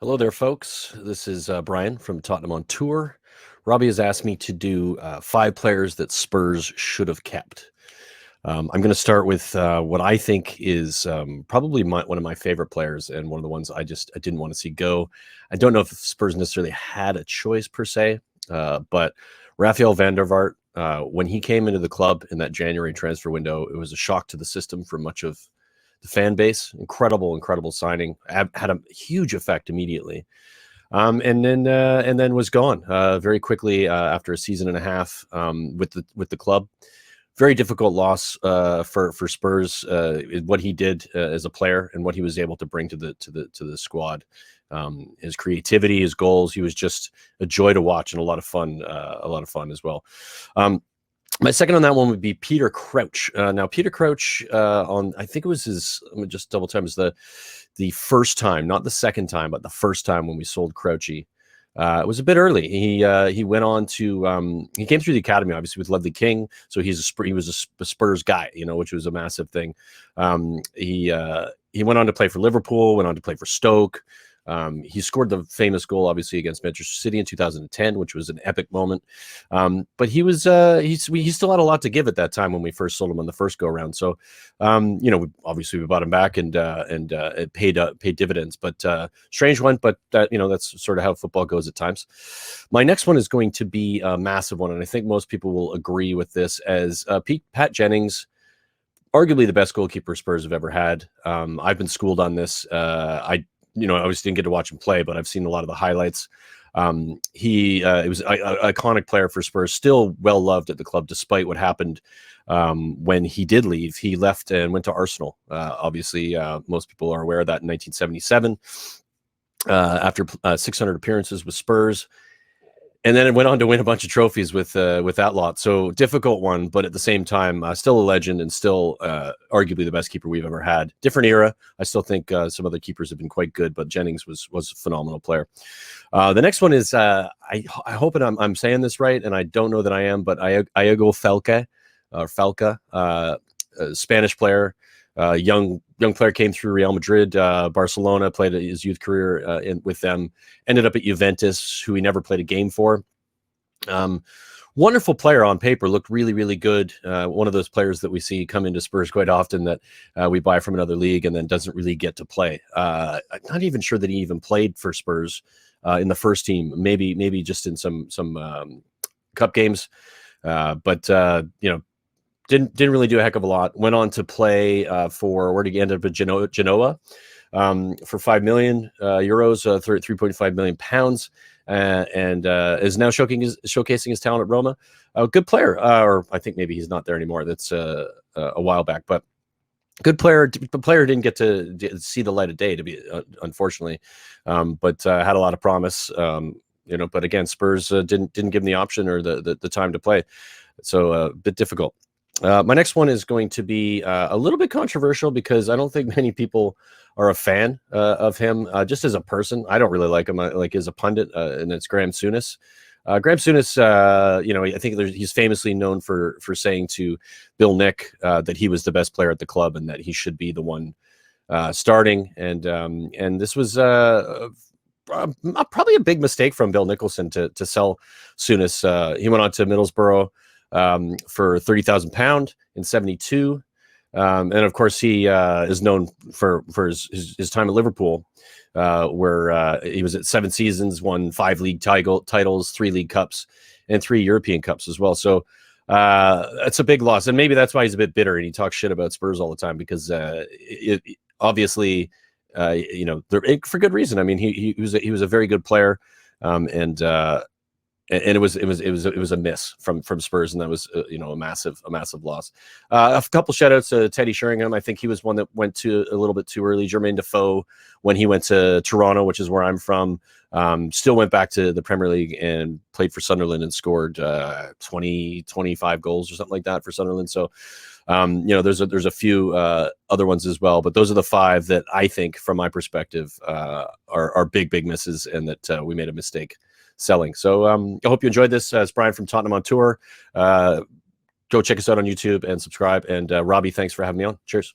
Hello there, folks. This is Brian from Tottenham on Tour. Robbie has asked me to do 5 players that Spurs should have kept. I'm going to start with what I think is probably one of my favorite players and one of the ones I didn't want to see go. I don't know if Spurs necessarily had a choice per se, but Rafael van der Vaart, when he came into the club in that January transfer window, it was a shock to the system for much of the fan base. Incredible signing. Had a huge effect immediately. And then was gone very quickly after a season and a half with the club. Very difficult loss for Spurs. What he did as a player and what he was able to bring to the squad. His creativity, his goals. He was just a joy to watch and a lot of fun as well. My second on that one would be Peter Crouch. Now, Peter Crouch, I think it was his. Let me just double check. It was the first time, not the second time, but the first time when we sold Crouchy. It was a bit early. He went on to he came through the academy, obviously, with Ledley King, so he was a Spurs guy, which was a massive thing. He went on to play for Liverpool, went on to play for Stoke. He scored the famous goal, obviously, against Manchester City in 2010, which was an epic moment. But he still had a lot to give at that time when we first sold him on the first go around. So, obviously we bought him back and it paid dividends. But strange one, but that's sort of how football goes at times. My next one is going to be a massive one, and I think most people will agree with this as Pat Jennings. Arguably the best goalkeeper Spurs have ever had. I've been schooled on this. I obviously didn't get to watch him play, but I've seen a lot of the highlights. It was an iconic player for Spurs, still well loved at the club, despite what happened when he did leave. He left and went to Arsenal. Obviously, most people are aware of that in 1977, after 600 appearances with Spurs. And then it went on to win a bunch of trophies with that lot. So difficult one, but at the same time, still a legend and still arguably the best keeper we've ever had. Different era. I still think some other keepers have been quite good, but Jennings was a phenomenal player. The next one is I hope that I'm saying this right, and I don't know that I am, but Iago Falca, a Spanish player. Young player, came through Real Madrid, Barcelona, played his youth career with them, ended up at Juventus, who he never played a game for. Wonderful player on paper, looked really good. One of those players that we see come into Spurs quite often that we buy from another league and then doesn't really get to play. I'm not even sure that he even played for Spurs in the first team, maybe just in some cup games, but didn't really do a heck of a lot. Went on to play for, where did he end up at? Genoa for 5 million euros, 3.5 million pounds, and is now showcasing his talent at Roma. A good player, or I think maybe he's not there anymore. That's a while back, but good player. The player didn't get to see the light of day, to be unfortunately, but had a lot of promise. But again, Spurs didn't give him the option or the time to play, so a bit difficult. My next one is going to be a little bit controversial because I don't think many people are a fan of him just as a person. I don't really like him like as a pundit, and it's Graham Souness. Graham Souness, I think he's famously known for saying to Bill Nick that he was the best player at the club and that he should be the one starting. And this was probably a big mistake from Bill Nicholson to sell Souness. He went on to Middlesbrough for £30,000 in '72, and of course he is known for his time at Liverpool, where he was at 7 seasons, won 5 league titles, 3 league cups, and 3 European cups as well. So it's a big loss, and maybe that's why he's a bit bitter and he talks shit about Spurs all the time because obviously, for good reason. I mean, he was a very good player, and it was a miss from Spurs, and that was a massive loss. A couple shout outs to Teddy Sheringham. I think he was one that went to a little bit too early. Jermaine Defoe, when he went to Toronto, which is where I'm from, still went back to the Premier League and played for Sunderland and scored 25 goals or something like that for Sunderland. So there's a few other ones as well, but those are the 5 that I think, from my perspective, are big misses, and that we made a mistake selling. So I hope you enjoyed this. It's Brian from Tottenham on Tour. Go check us out on YouTube and subscribe. And Robbie, thanks for having me on. Cheers.